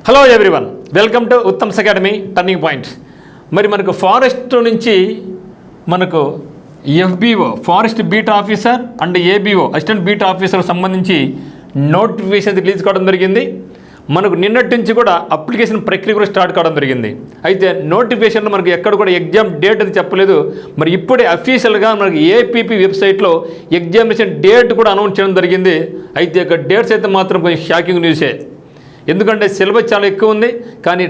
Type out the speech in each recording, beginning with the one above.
Hello everyone, welcome to Uttam's academy turning point. మరి మనకు forest నుంచి మనకు FBO forest beat officer and ABO assistant beat officer సంబంధించి notification release కావడం జరిగింది. మనకు నిన్నటి నుంచి కూడా అప్లికేషన్ ప్రక్రియ కూడా స్టార్ట్ కావడం జరిగింది. అయితే నోటిఫికేషన్లో మనకు ఎక్కడ కూడా ఎగ్జామ్ డేట్ అది చెప్పలేదు. మరి ఇప్పుడే అఫీషియల్గా మనకి ఏపీపీ వెబ్సైట్లో ఎగ్జామినేషన్ డేట్ కూడా అనౌన్స్ చేయడం జరిగింది. అయితే ఇక డేట్స్ అయితే మాత్రం కొంచెం షాకింగ్ న్యూసే. ఎందుకంటే సిలబస్ చాలా ఎక్కువ ఉంది, కానీ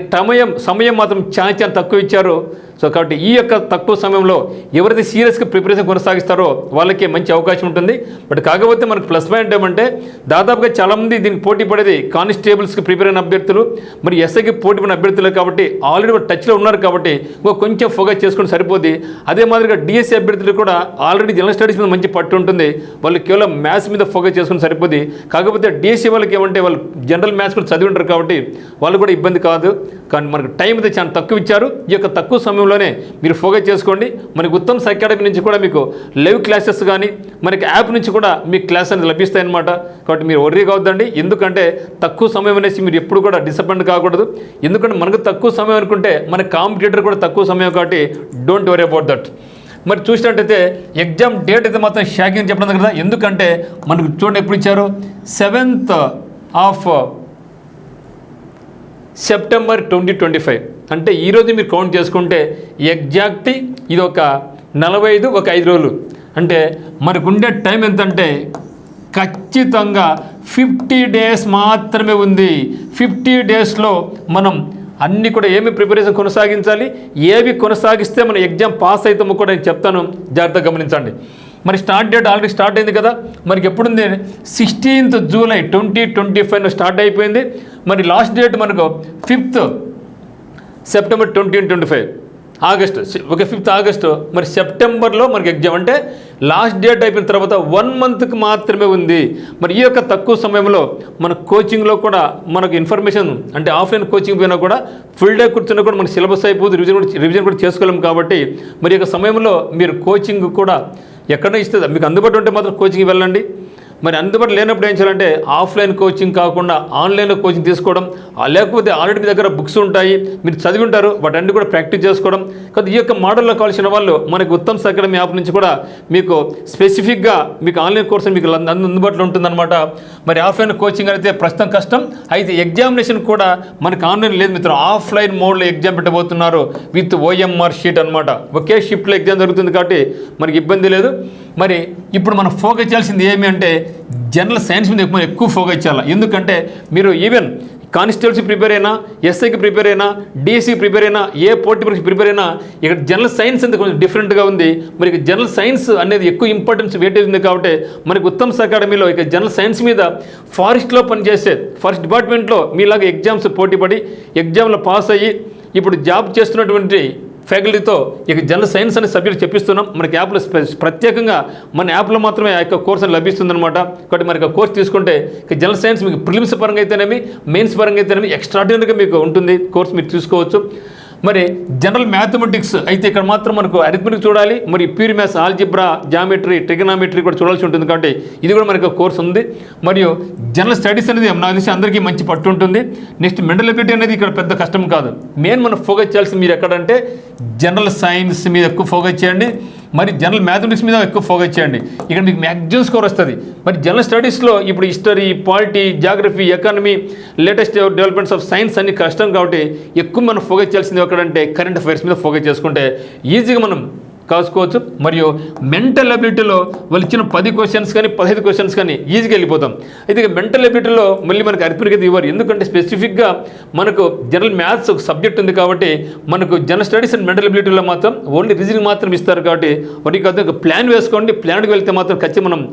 సమయం మాత్రం చాలా తక్కువ ఇచ్చారు. సో కాబట్టి ఈ యొక్క తక్కువ సమయంలో ఎవరైతే సీరియస్గా ప్రిపరేషన్ కొనసాగిస్తారో వాళ్ళకే మంచి అవకాశం ఉంటుంది. బట్ కాకపోతే మనకు ప్లస్ పాయింట్ ఏమంటే దాదాపుగా చాలామంది దీనికి పోటీ పడేది కానిస్టేబుల్స్కి ప్రిపేర్ అయిన అభ్యర్థులు, మరి ఎస్ఐకి పోటీ పడిన అభ్యర్థులు కాబట్టి ఆల్రెడీ టచ్లో ఉన్నారు కాబట్టి కొంచెం ఫోకస్ చేసుకుని సరిపోద్ది. అదే మాదిరిగా డిఎస్సీ అభ్యర్థులు కూడా ఆల్రెడీ జనరల్ స్టడీస్ మీద మంచి పట్టు ఉంటుంది, వాళ్ళు కేవలం మ్యాథ్స్ మీద ఫోకస్ చేసుకుని సరిపోద్ది. కాకపోతే డిఎస్సీ వాళ్ళకి ఏమంటే వాళ్ళు జనరల్ మ్యాథ్స్ కూడా చదివి ఉంటారు కాబట్టి వాళ్ళు కూడా ఇబ్బంది కాదు. కానీ మనకు టైం అయితే చాలా తక్కువ ఇచ్చారు. ఈ యొక్క తక్కువ సమయంలోనే మీరు ఫోకస్ చేసుకోండి. మనకి ఉత్తమ్స్ అకాడమీ నుంచి కూడా మీకు లైవ్ క్లాసెస్ కానీ మనకి యాప్ నుంచి కూడా మీకు క్లాస్ అనేది లభిస్తాయన్నమాట. కాబట్టి మీరు వర్రీ కావద్దండి. ఎందుకంటే తక్కువ సమయం అనేసి మీరు ఎప్పుడు కూడా డిసప్పాయింట్ కాకూడదు. ఎందుకంటే మనకు తక్కువ సమయం అనుకుంటే మన కాంపిటీటర్ కూడా తక్కువ సమయం కాబట్టి డోంట్ వరీ అబౌట్ దట్. మరి చూసినట్టయితే ఎగ్జామ్ డేట్ అయితే మాత్రం షాకింగ్ చెప్పడం కదా. ఎందుకంటే మనకు చూడండి ఎప్పుడు ఇచ్చారు, 7th of September 2025. అంటే ఈరోజు మీరు కౌంట్ చేసుకుంటే ఎగ్జాక్ట్ ఇది ఒక 45 ఒక 5 రోజులు. అంటే మనకు ఉండే టైం ఎంతంటే ఖచ్చితంగా 50 days మాత్రమే ఉంది. 50 daysలో మనం అన్నీ కూడా ఏమి ప్రిపరేషన్ కొనసాగించాలి, ఏవి కొనసాగిస్తే మన ఎగ్జామ్ పాస్ అవుతామో కూడా నేను చెప్తాను, జాగ్రత్తగా గమనించండి. మరి స్టార్ట్ డేట్ ఆల్రెడీ స్టార్ట్ అయింది కదా. మనకి ఎప్పుడుంది, 16th July 2025 స్టార్ట్ అయిపోయింది. మరి లాస్ట్ డేట్ మనకు 5th September 2025 August, okay 5th August. మరి సెప్టెంబర్లో మనకి ఎగ్జామ్ అంటే లాస్ట్ డేట్ అయిపోయిన తర్వాత 1 monthకి మాత్రమే ఉంది. మరి ఈ యొక్క తక్కువ సమయంలో మన కోచింగ్లో కూడా మనకు ఇన్ఫర్మేషన్ అంటే ఆఫ్లైన్ కోచింగ్ పోయినా కూడా ఫుల్ డే కూర్చున్నా కూడా మనకి సిలబస్ అయిపోతుంది, రివిజన్ కూడా చేసుకోలేము. కాబట్టి మరి ఈ యొక్క సమయంలో మీరు కోచింగ్ కూడా ఎక్కడైనా ఇస్తుంది, మీకు అందుబాటులో ఉంటే మాత్రం కోచింగ్కి వెళ్ళండి. మరి అందుబాటులో లేనప్పుడు ఏం చేయాలంటే ఆఫ్లైన్ కోచింగ్ కాకుండా ఆన్లైన్లో కోచింగ్ తీసుకోవడం, లేకపోతే ఆల్రెడీ మీ దగ్గర బుక్స్ ఉంటాయి, మీరు చదివి ఉంటారు, వాటన్ని కూడా ప్రాక్టీస్ చేసుకోవడం. కాబట్టి ఈ యొక్క మోడల్లో కావాల్సిన వాళ్ళు మనకి ఉత్తమ్స్ అకాడమీ యాప్ నుంచి కూడా మీకు స్పెసిఫిక్గా మీకు ఆన్లైన్ కోర్సు మీకు అందుబాటులో ఉంటుందన్నమాట. మరి ఆఫ్లైన్ కోచింగ్ అయితే ప్రస్తుతం కష్టం. అయితే ఎగ్జామినేషన్ కూడా మనకు ఆన్లైన్ లేదు మిత్రం, ఆఫ్లైన్ మోడ్లో ఎగ్జామ్ పెట్టబోతున్నారు విత్ ఓఎంఆర్ షీట్ అనమాట. ఒకే షిఫ్ట్లో ఎగ్జామ్ జరుగుతుంది కాబట్టి మనకి ఇబ్బంది లేదు. మరి ఇప్పుడు మనం ఫోకస్ చేయాల్సింది ఏమి అంటే జనరల్ సైన్స్ మీద ఎక్కువ ఫోకస్ చేయాలి. ఎందుకంటే మీరు ఈవెన్ కానిస్టేబుల్స్కి ప్రిపేర్ అయినా, ఎస్ఐకి ప్రిపేర్ అయినా, డిఎస్సికి ప్రిపేర్ అయినా, ఏ పోటీ పరీక్షకి ప్రిపేర్ అయినా ఇక్కడ జనరల్ సైన్స్ అనేది కొంచెం డిఫరెంట్గా ఉంది. మరి ఇక జనరల్ సైన్స్ అనేది ఎక్కువ ఇంపార్టెన్స్ వెయిటేజ్ ఉంది. కాబట్టి మనకి ఉత్తమ్స్ అకాడమీలో ఇక జనరల్ సైన్స్ మీద ఫారెస్ట్లో పనిచేసే ఫారెస్ట్ డిపార్ట్మెంట్లో మీలాగా ఎగ్జామ్స్ పోటీపడి ఎగ్జామ్లో పాస్ అయ్యి ఇప్పుడు జాబ్ చేస్తున్నటువంటి ఫ్యాకల్టీతో ఇక జనరల్ సైన్స్ అనే సబ్జెక్ట్ చెప్పిస్తున్నాం. మనకి యాప్లో ప్రత్యేకంగా మన యాప్లో మాత్రమే ఆ యొక్క కోర్స్ అని లభిస్తుందన్నమాట. కాబట్టి మనకి కోర్స్ తీసుకుంటే ఇక జనరల్ సైన్స్ మీకు ప్రిలిమ్స్ పరంగా అయితేనేమి, మెయిన్స్ పరంగా అయితేనేమి ఎక్స్ట్రాడినరీగా మీకు ఉంటుంది కోర్స్, మీరు తీసుకోవచ్చు. మరి జనరల్ మ్యాథమెటిక్స్ అయితే ఇక్కడ మాత్రం మనకు అరిథమెటిక్ చూడాలి, మరి pure maths, algebra, geometry, trigonometry కూడా చూడాల్సి ఉంటుంది. కాబట్టి ఇది కూడా మనకు కోర్స్ ఉంది. మరియు జనరల్ స్టడీస్ అనేది నాకు తెలిసి అందరికీ మంచి పట్టు ఉంటుంది. నెక్స్ట్ మెంటల్ ఎబిలిటీ అనేది ఇక్కడ పెద్ద కష్టం కాదు. మెయిన్ మనం ఫోకస్ చేయాల్సింది మీరు ఎక్కడంటే జనరల్ సైన్స్ మీద ఎక్కువ ఫోకస్ చేయండి, మరి జనరల్ మ్యాథమెటిక్స్ మీద ఎక్కువ ఫోకస్ చేయండి. ఇక్కడ మీకు మ్యాక్సిమం స్కోర్ వస్తుంది. మరి జనరల్ స్టడీస్లో ఇప్పుడు history, polity, geography, economy, latest developments of science అన్ని కష్టం. కాబట్టి ఎక్కువ మనం ఫోకస్ చేయాల్సింది ఎక్కడంటే కరెంట్ అఫైర్స్ మీద ఫోకస్ చేసుకుంటే ఈజీగా మనం కాసుకోవచ్చు. మరియు మెంటల్ అబిలిటీలో వాళ్ళు ఇచ్చిన 10 questions కానీ 15 questions కానీ ఈజీగా వెళ్ళిపోతాం. అయితే మెంటల్ అబిలిటీలో మళ్ళీ మనకు అరిథమెటిక్ అయితే ఇవ్వరు. ఎందుకంటే స్పెసిఫిక్గా మనకు జనరల్ మ్యాథ్స్ ఒక సబ్జెక్ట్ ఉంది కాబట్టి మనకు జనరల్ స్టడీస్ అండ్ మెంటల్ అబిలిటీలో మాత్రం ఓన్లీ రీజనింగ్ మాత్రం ఇస్తారు. కాబట్టి వాటికి ఒక ప్లాన్ వేసుకోండి. ప్లాన్కి వెళ్తే మాత్రం ఖచ్చితంగా మనం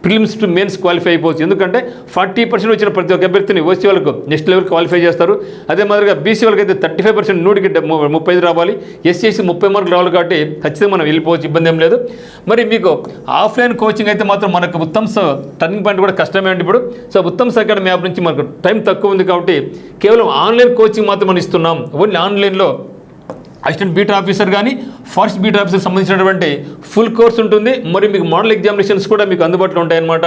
ప్రిలిమ్స్ టు మెయిన్స్ క్వాలిఫై అయిపోవచ్చు. ఎందుకంటే 40% వచ్చిన ప్రతి ఒక్క అభ్యర్థిని ఓసీ వాళ్ళకు నెక్స్ట్ లెవెల్ క్వాలిఫై చేస్తారు. అదే మాదిరిగా బీసీ వాళ్ళకి అయితే 35%, 100కి 35 రావాలి, ఎస్సీసీ 30 మార్కులు రావాలి. కాబట్టి ఖచ్చితంగా మనం వెళ్ళిపోవచ్చు, ఇబ్బంది ఏం లేదు. మరి మీకు ఆఫ్లైన్ కోచింగ్ అయితే మాత్రం మనకు ఉత్తమ్స్ టర్నింగ్ పాయింట్ కూడా కష్టమే అండి ఇప్పుడు. సో ఉత్తమ్స్ అకాడమీ యాప్ నుంచి మనకు టైం తక్కువ ఉంది కాబట్టి కేవలం ఆన్లైన్ కోచింగ్ మాత్రం మనం ఇస్తున్నాం. ఓన్లీ ఆన్లైన్లో అసిస్టెంట్ బీట్ ఆఫీసర్ కానీ ఫస్ట్ బీట్ ఆఫీసర్ సంబంధించినటువంటి ఫుల్ కోర్స్ ఉంటుంది. మరి మీకు మోడల్ ఎగ్జామినేషన్స్ కూడా మీకు అందుబాటులో ఉంటాయన్నమాట.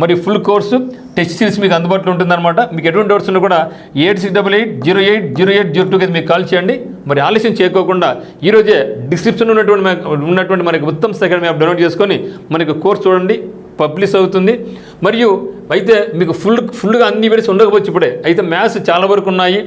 మరి ఫుల్ కోర్సు టెస్ట్ సిరీస్ మీకు అందుబాటులో ఉంటుందన్నమాట. మీకు ఎటువంటి డౌట్స్ ఉన్నా కూడా 8688080802 మీకు కాల్ చేయండి. మరి ఆలస్యం చేయకోకుండా ఈరోజే డిస్క్రిప్షన్ ఉన్నటువంటి మనకి ఉత్తమ్ అకాడమీ యాప్ డౌన్లోడ్ చేసుకొని మనకి కోర్స్ చూడండి, పబ్లిష్ అవుతుంది. మరియు అయితే మీకు ఫుల్గా అన్ని వీడియోస్ ఉండకపోవచ్చు ఇప్పుడే, అయితే మ్యాథ్స్ చాలా వరకు ఉన్నాయి,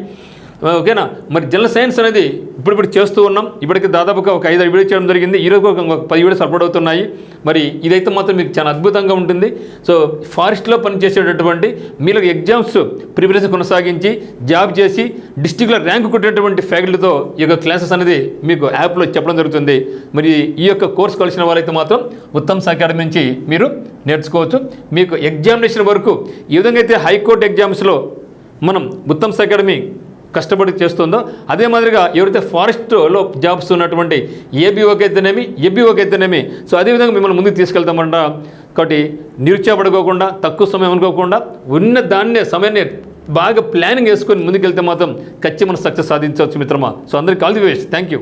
ఓకేనా. మరి జనరల్ సైన్స్ అనేది ఇప్పుడు చేస్తూ ఉన్నాం. ఇప్పటికి దాదాపుగా ఒక 5 వీడియో చేయడం జరిగింది. ఈరోజు ఒక 10 వీడియోస్ అప్లోడ్ అవుతున్నాయి. మరి ఇదైతే మాత్రం మీకు చాలా అద్భుతంగా ఉంటుంది. సో ఫారెస్ట్లో పనిచేసేటటువంటి మీరు ఎగ్జామ్స్ ప్రిపరేషన్ కొనసాగించి జాబ్ చేసి డిస్టిక్లో ర్యాంక్ కొట్టేటువంటి ఫ్యాకల్టీతో ఈ యొక్క క్లాసెస్ అనేది మీకు యాప్లో చెప్పడం జరుగుతుంది. మరి ఈ యొక్క కోర్స్ కలిసిన వాళ్ళైతే మాత్రం ఉత్తమ్ అకాడమీ నుంచి మీరు నేర్చుకోవచ్చు. మీకు ఎగ్జామినేషన్ వరకు ఈ విధంగా అయితే హైకోర్టు ఎగ్జామ్స్లో మనం ఉత్తమ్ అకాడమీ కష్టపడి చేస్తుందో అదే మాదిరిగా ఎవరైతే ఫారెస్ట్లో జాబ్స్ ఉన్నటువంటి ఏబీఓకి అయితేనేమి సో అదేవిధంగా మిమ్మల్ని ముందుకు తీసుకెళ్తామంట. కాబట్టి నిరుత్సాహపడుకోకుండా, తక్కువ సమయం అనుకోకుండా, ఉన్న సమయాన్ని బాగా ప్లానింగ్ వేసుకొని ముందుకెళ్తే మాత్రం ఖచ్చితంగా సక్సెస్ సాధించవచ్చు మిత్రమా. సో అందరికీ all the best. Thank you.